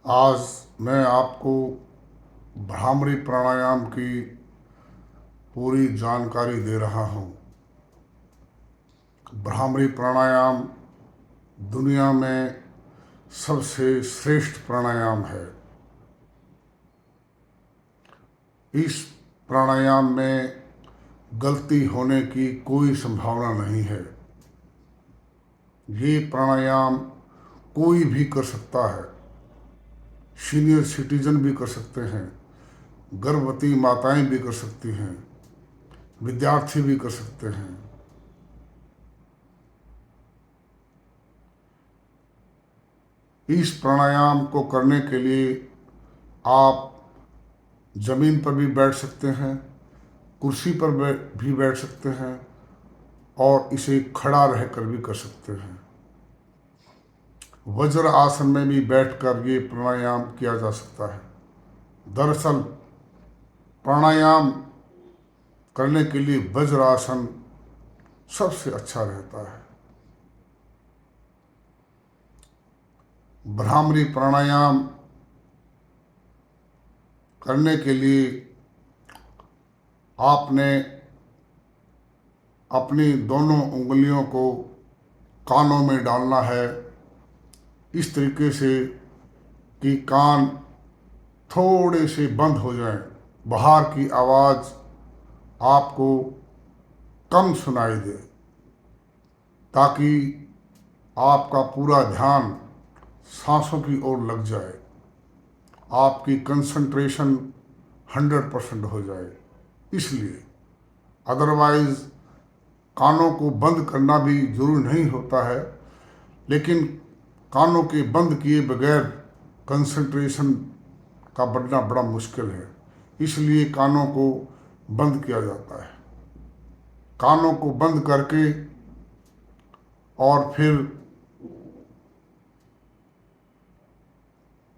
आज मैं आपको भ्रामरी प्राणायाम की पूरी जानकारी दे रहा हूँ। भ्रामरी प्राणायाम दुनिया में सबसे श्रेष्ठ प्राणायाम है। इस प्राणायाम में गलती होने की कोई संभावना नहीं है। ये प्राणायाम कोई भी कर सकता है। सीनियर सिटीजन भी कर सकते हैं, गर्भवती माताएं भी कर सकती हैं, विद्यार्थी भी कर सकते हैं। इस प्राणायाम को करने के लिए आप जमीन पर भी बैठ सकते हैं, कुर्सी पर भी बैठ सकते हैं और इसे खड़ा रहकर भी कर सकते हैं। वज्र आसन में भी बैठकर ये प्राणायाम किया जा सकता है। दरअसल प्राणायाम करने के लिए वज्र आसन सबसे अच्छा रहता है। भ्रामरी प्राणायाम करने के लिए आपने अपनी दोनों उंगलियों को कानों में डालना है, इस तरीके से कि कान थोड़े से बंद हो जाएं, बाहर की आवाज़ आपको कम सुनाई दे, ताकि आपका पूरा ध्यान सांसों की ओर लग जाए, आपकी कंसंट्रेशन 100% हो जाए। इसलिए अदरवाइज कानों को बंद करना भी जरूरी नहीं होता है, लेकिन कानों के बंद किए बगैर कंसंट्रेशन का बढ़ना बड़ा मुश्किल है। इसलिए कानों को बंद किया जाता है। कानों को बंद करके और फिर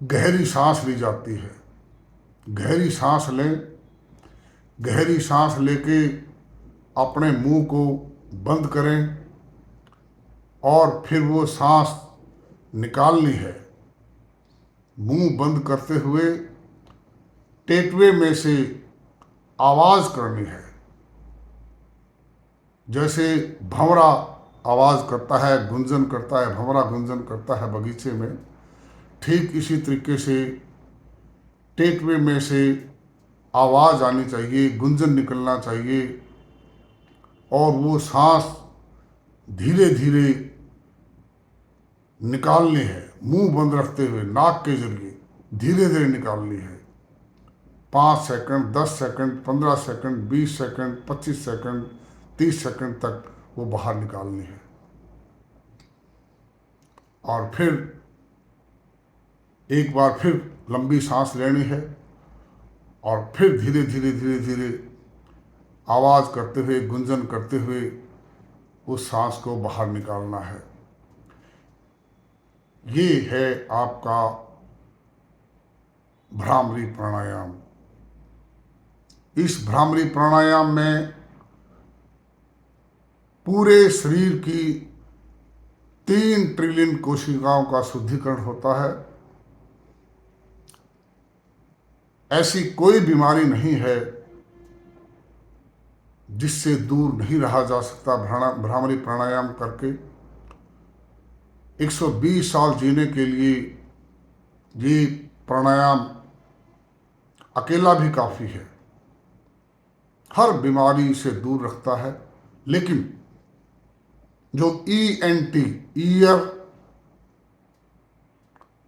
गहरी सांस ली जाती है। गहरी सांस लें। गहरी सांस लेके अपने मुंह को बंद करें और फिर वो सांस निकालनी है। मुंह बंद करते हुए टेटवे में से आवाज़ करनी है। जैसे भंवरा आवाज़ करता है, गुंजन करता है, भंवरा गुंजन करता है बगीचे में, ठीक इसी तरीके से टेटवे में से आवाज़ आनी चाहिए, गुंजन निकलना चाहिए और वो सांस धीरे धीरे निकालनी है। मुंह बंद रखते हुए नाक के जरिए धीरे धीरे निकालनी है। 5 second, 10 second, 15 second, 20 second, 25 second, 30 second तक वो बाहर निकालनी है। और फिर एक बार फिर लंबी सांस लेनी है और फिर धीरे धीरे धीरे धीरे आवाज़ करते हुए, गुंजन करते हुए उस सांस को बाहर निकालना है। ये है आपका भ्रामरी प्राणायाम। इस भ्रामरी प्राणायाम में पूरे शरीर की 3 ट्रिलियन कोशिकाओं का शुद्धिकरण होता है। ऐसी कोई बीमारी नहीं है जिससे दूर नहीं रहा जा सकता भ्रामरी प्राणायाम करके। 120 साल जीने के लिए ये प्राणायाम अकेला भी काफ़ी है। हर बीमारी से दूर रखता है। लेकिन जो ENT, ईयर,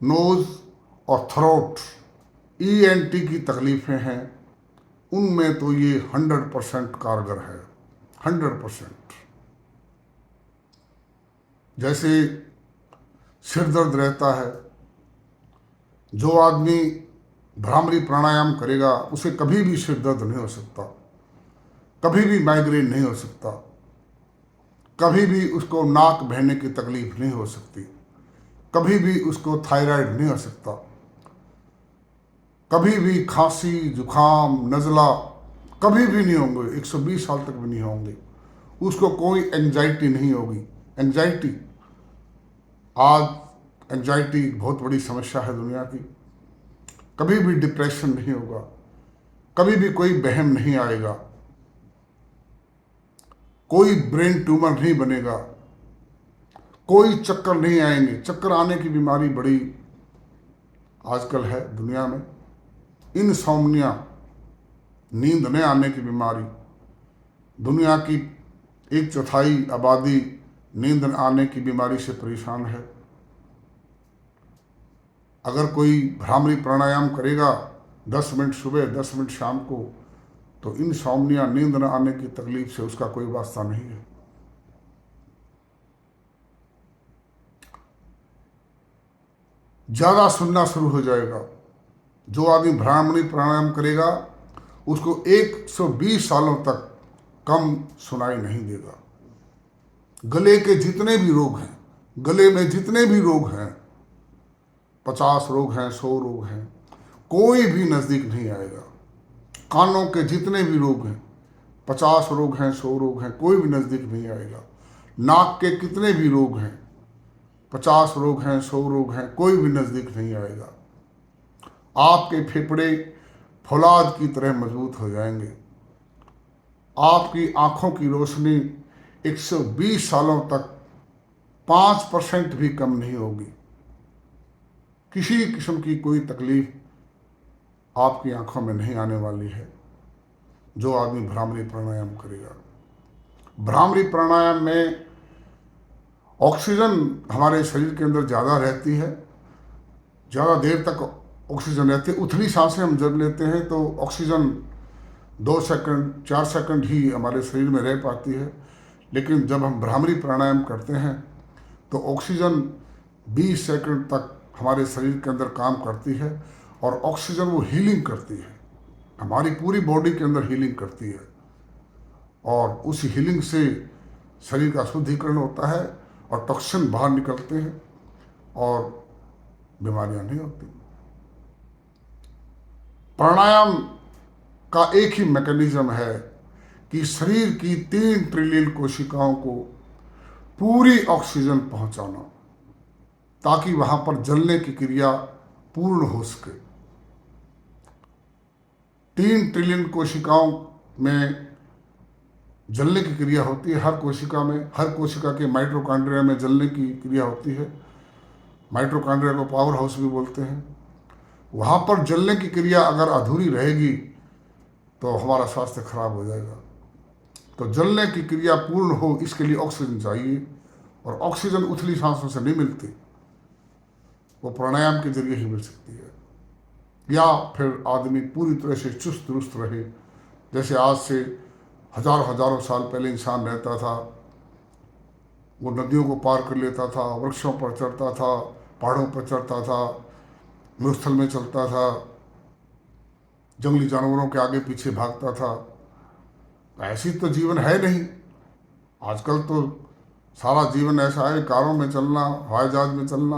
नोज और थ्रोट, ENT की तकलीफ़ें हैं, उनमें तो ये 100% कारगर है। 100%। जैसे सिर दर्द रहता है, जो आदमी भ्रामरी प्राणायाम करेगा उसे कभी भी सिर दर्द नहीं हो सकता, कभी भी माइग्रेन नहीं हो सकता, कभी भी उसको नाक बहने की तकलीफ नहीं हो सकती, कभी भी उसको थायराइड नहीं हो सकता, कभी भी खांसी, जुखाम, नज़ला कभी भी नहीं होंगे। 120 साल तक भी नहीं होंगे। उसको कोई एंजाइटी नहीं होगी। एंजाइटी, आज एंजाइटी बहुत बड़ी समस्या है दुनिया की। कभी भी डिप्रेशन नहीं होगा, कभी भी कोई वहम नहीं आएगा, कोई ब्रेन ट्यूमर नहीं बनेगा, कोई चक्कर नहीं आएंगे। चक्कर आने की बीमारी बड़ी आजकल है दुनिया में। इनसोम्निया, नींद न आने की बीमारी, दुनिया की 1/4 आबादी नींद न आने की बीमारी से परेशान है। अगर कोई भ्रामरी प्राणायाम करेगा 10 मिनट सुबह 10 मिनट शाम को, तो इनसोम्निया, नींद न आने की तकलीफ से उसका कोई वास्ता नहीं है। ज़्यादा सुनना शुरू हो जाएगा। जो आदमी भ्रामरी प्राणायाम करेगा उसको 120 सालों तक कम सुनाई नहीं देगा। गले के जितने भी रोग हैं, गले में जितने भी रोग हैं, 50 रोग हैं, 100 रोग हैं, कोई भी नज़दीक नहीं आएगा। कानों के जितने भी रोग हैं, 50 रोग हैं, 100 रोग हैं, कोई भी नज़दीक नहीं आएगा। नाक के कितने भी रोग हैं, 50 रोग हैं, 100 रोग हैं, कोई भी नज़दीक नहीं आएगा। आपके फेफड़े फौलाद की तरह मजबूत हो जाएंगे। आपकी आंखों की रोशनी 120 सालों तक 5% भी कम नहीं होगी। किसी किस्म की कोई तकलीफ आपकी आंखों में नहीं आने वाली है जो आदमी भ्रामरी प्राणायाम करेगा। भ्रामरी प्राणायाम में ऑक्सीजन हमारे शरीर के अंदर ज़्यादा रहती है, ज़्यादा देर तक ऑक्सीजन रहती है। उथली सांसें हम जब लेते हैं तो ऑक्सीजन 2 सेकंड 4 सेकंड ही हमारे शरीर में रह पाती है, लेकिन जब हम भ्रामरी प्राणायाम करते हैं तो ऑक्सीजन 20 सेकंड तक हमारे शरीर के अंदर काम करती है, और ऑक्सीजन वो हीलिंग करती है, हमारी पूरी बॉडी के अंदर हीलिंग करती है, और उस हीलिंग से शरीर का शुद्धिकरण होता है और टॉक्सिन बाहर निकलते हैं और बीमारियां नहीं होती। प्राणायाम का एक ही मैकेनिज्म है कि शरीर की 3 ट्रिलियन कोशिकाओं को पूरी ऑक्सीजन पहुंचाना, ताकि वहां पर जलने की क्रिया पूर्ण हो सके। 3 ट्रिलियन कोशिकाओं में जलने की क्रिया होती है। हर कोशिका में, हर कोशिका के माइटोकॉन्ड्रिया में जलने की क्रिया होती है। माइटोकॉन्ड्रिया को पावर हाउस भी बोलते हैं। वहाँ पर जलने की क्रिया अगर अधूरी रहेगी तो हमारा स्वास्थ्य खराब हो जाएगा। तो जलने की क्रिया पूर्ण हो, इसके लिए ऑक्सीजन चाहिए, और ऑक्सीजन उथली सांसों से नहीं मिलती, वो प्राणायाम के जरिए ही मिल सकती है। या फिर आदमी पूरी तरह से चुस्त दुरुस्त रहे, जैसे आज से हजारों हजारों साल पहले इंसान रहता था। वो नदियों को पार कर लेता था, वृक्षों पर चढ़ता था, पहाड़ों पर चढ़ता था, मरुस्थल में चलता था, जंगली जानवरों के आगे पीछे भागता था। ऐसी तो जीवन है नहीं। आजकल तो सारा जीवन ऐसा है, कारों में चलना, हवाई जहाज में चलना,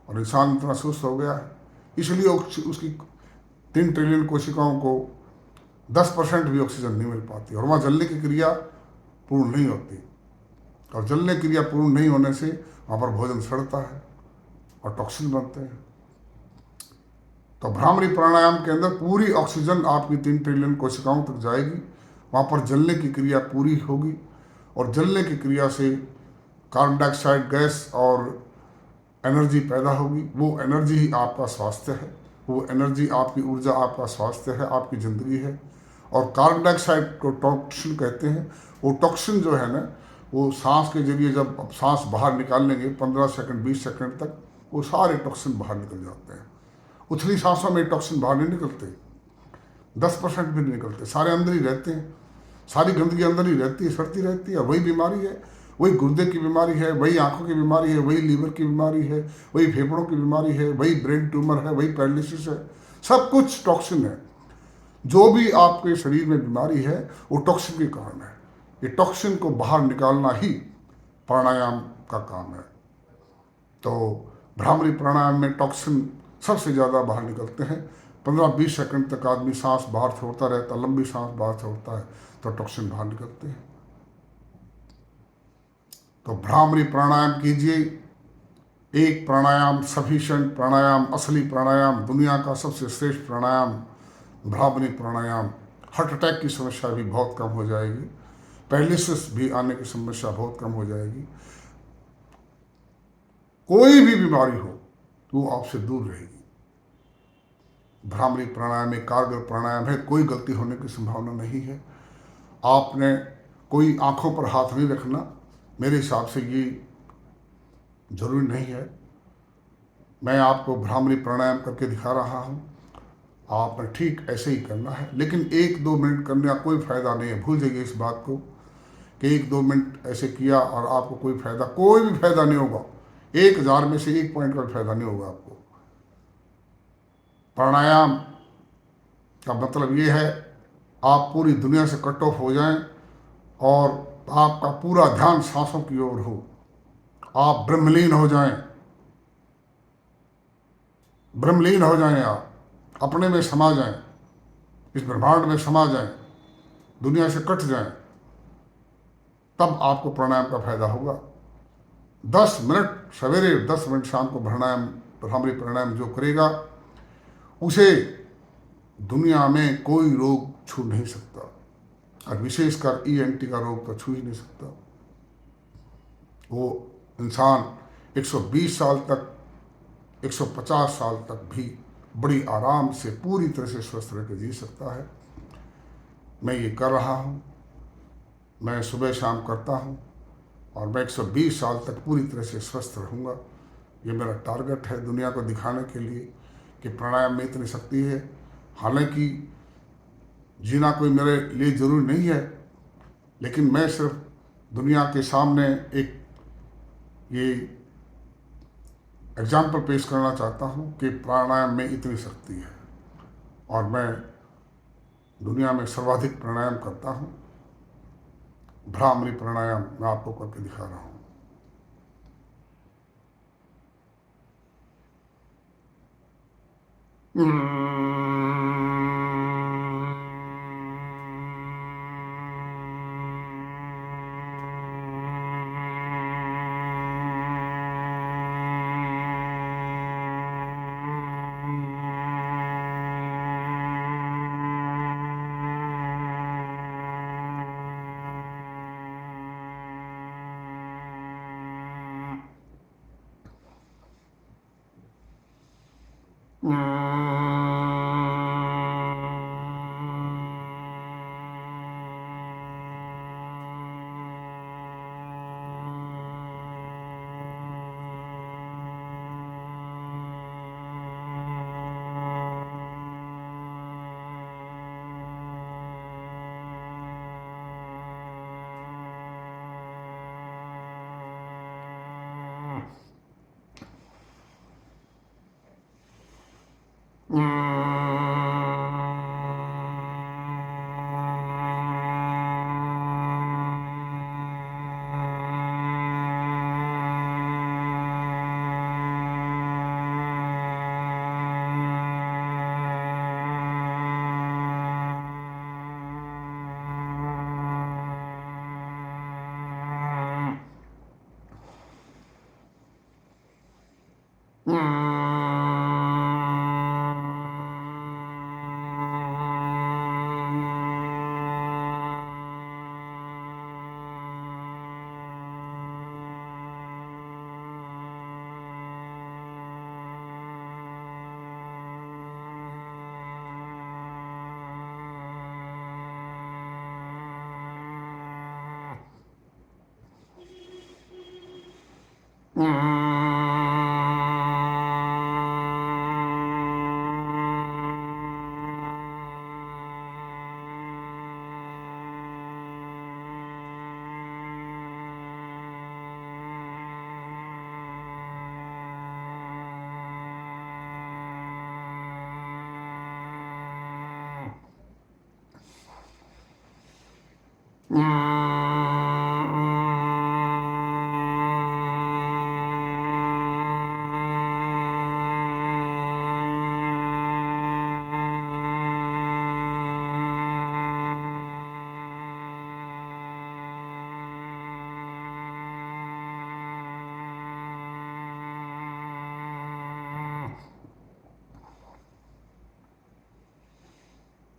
और इंसान इतना सुस्त हो गया है। इसलिए उसकी 3 ट्रिलियन कोशिकाओं को 10% भी ऑक्सीजन नहीं मिल पाती, और वहाँ जलने की क्रिया पूर्ण नहीं होती, और जलने की क्रिया पूर्ण नहीं होने से वहाँ पर भोजन सड़ता है और टॉक्सिन बनते हैं। तो भ्रामरी प्राणायाम के अंदर पूरी ऑक्सीजन आपकी 3 ट्रिलियन कोशिकाओं तक जाएगी, वहाँ पर जलने की क्रिया पूरी होगी, और जलने की क्रिया से कार्बन डाइऑक्साइड गैस और एनर्जी पैदा होगी। वो एनर्जी ही आपका स्वास्थ्य है, वो एनर्जी, आपकी ऊर्जा आपका स्वास्थ्य है, आपकी ज़िंदगी है। और कार्बन डाइऑक्साइड को टॉक्सिन कहते हैं। वो टॉक्सिन जो है ना, वो सांस के जरिए जब आप सांस बाहर निकाल लेंगे 15 सेकंड 20 सेकंड तक, वो सारे टॉक्सिन बाहर निकल जाते हैं। उथली सांसों में टॉक्सिन बाहर नहीं निकलते, 10% भी नहीं निकलते, सारे अंदर ही रहते हैं। सारी गंदगी अंदर ही रहती है, सड़ती रहती है। वही बीमारी है, वही गुर्दे की बीमारी है, वही आंखों की बीमारी है, वही लीवर की बीमारी है, वही फेफड़ों की बीमारी है, वही ब्रेन ट्यूमर है, वही पैरालिसिस है। सब कुछ टॉक्सिन है। जो भी आपके शरीर में बीमारी है वो टॉक्सिन के कारण है। ये टॉक्सिन को बाहर निकालना ही प्राणायाम का काम है। तो भ्रामरी प्राणायाम में टॉक्सिन सबसे ज़्यादा बाहर निकलते हैं। 15-20 सेकंड तक आदमी सांस बाहर छोड़ता रहता, लंबी सांस बाहर छोड़ता है तो टॉक्सिन बाहर निकलते हैं। तो भ्रामरी प्राणायाम कीजिए, एक प्राणायाम सफिशिएंट प्राणायाम, असली प्राणायाम, दुनिया का सबसे श्रेष्ठ प्राणायाम भ्रामरी प्राणायाम। हार्ट अटैक की समस्या भी बहुत कम हो जाएगी, पैरालिसिस भी आने की समस्या बहुत कम हो जाएगी। कोई भी बीमारी हो तो वो आपसे दूर रहेगी। भ्रामरी प्राणायाम एक कारगर प्राणायाम है, कोई गलती होने की संभावना नहीं है। आपने कोई आंखों पर हाथ नहीं रखना, मेरे हिसाब से ये जरूरी नहीं है। मैं आपको भ्रामरी प्राणायाम करके दिखा रहा हूँ, आपने ठीक ऐसे ही करना है। लेकिन 1-2 मिनट करने का कोई फायदा नहीं है, भूल जाइए इस बात को कि 1-2 मिनट ऐसे किया और आपको कोई भी फायदा नहीं होगा। 1000 में से 1 पॉइंट का भी फायदा नहीं होगा आपको। प्राणायाम का मतलब ये है आप पूरी दुनिया से कट ऑफ हो जाएं और आपका पूरा ध्यान सांसों की ओर हो, आप ब्रह्मलीन हो जाएं, ब्रह्मलीन हो जाएं, आप अपने में समा जाएं, इस ब्रह्मांड में समा जाएं, दुनिया से कट जाएं, तब आपको प्राणायाम का फायदा होगा। 10 मिनट सवेरे, 10 मिनट शाम को प्राणायाम, भ्रामरी प्राणायाम जो करेगा उसे दुनिया में कोई रोग छू नहीं सकता, और विशेषकर ENT का रोग तो छू ही नहीं सकता। वो इंसान 120 साल तक, 150 साल तक भी बड़ी आराम से पूरी तरह से स्वस्थ रह कर जी सकता है। मैं ये कर रहा हूँ, मैं सुबह शाम करता हूँ और मैं 120 साल तक पूरी तरह से स्वस्थ रहूँगा। ये मेरा टारगेट है दुनिया को दिखाने के लिए कि प्राणायाम में इतनी शक्ति है। हालांकि जीना कोई मेरे लिए ज़रूरी नहीं है, लेकिन मैं सिर्फ दुनिया के सामने एक ये एग्जाम्पल पेश करना चाहता हूँ कि प्राणायाम में इतनी शक्ति है, और मैं दुनिया में सर्वाधिक प्राणायाम करता हूँ। भ्रामरी प्राणायाम मैं आपको करके दिखा रहा हूँ।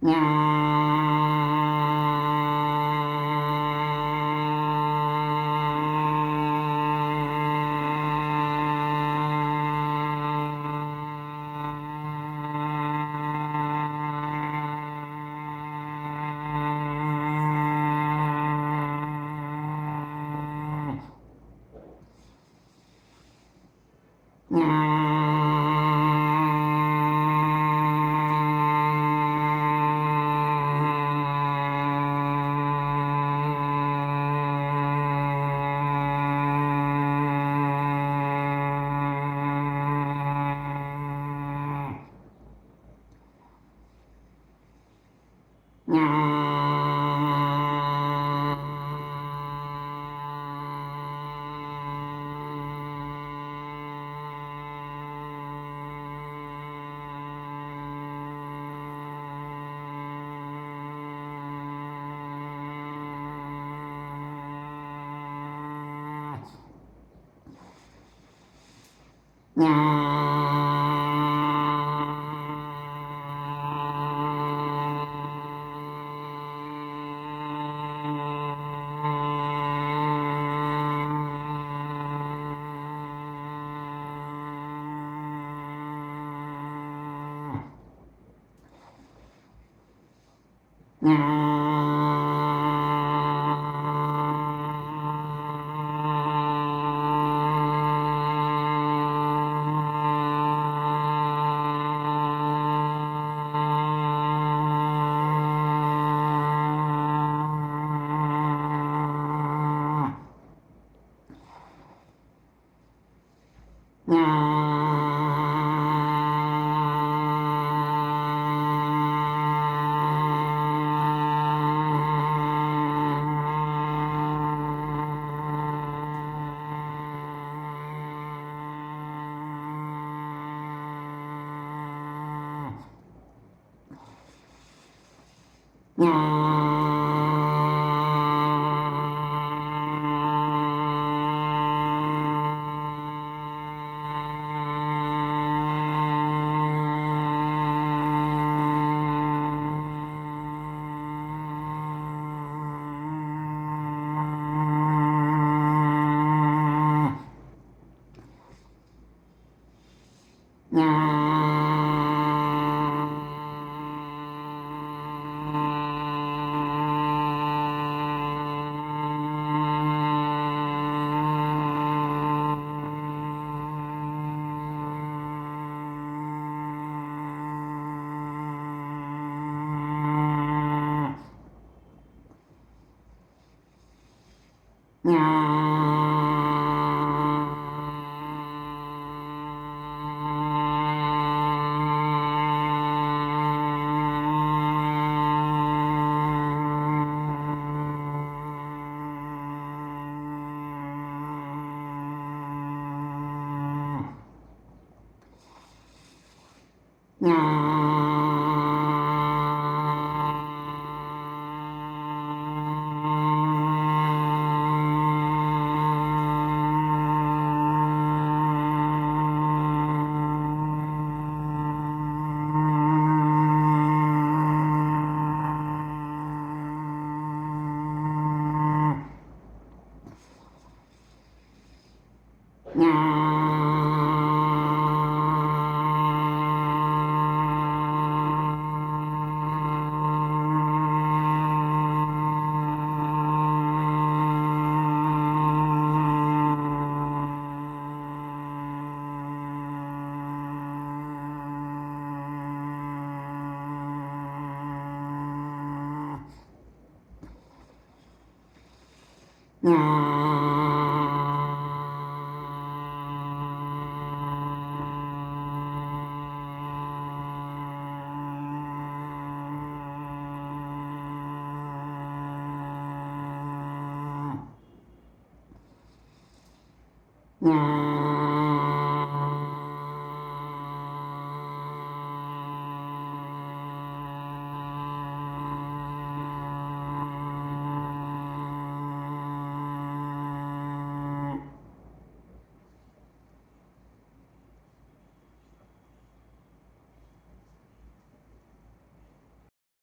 Mm-hmm.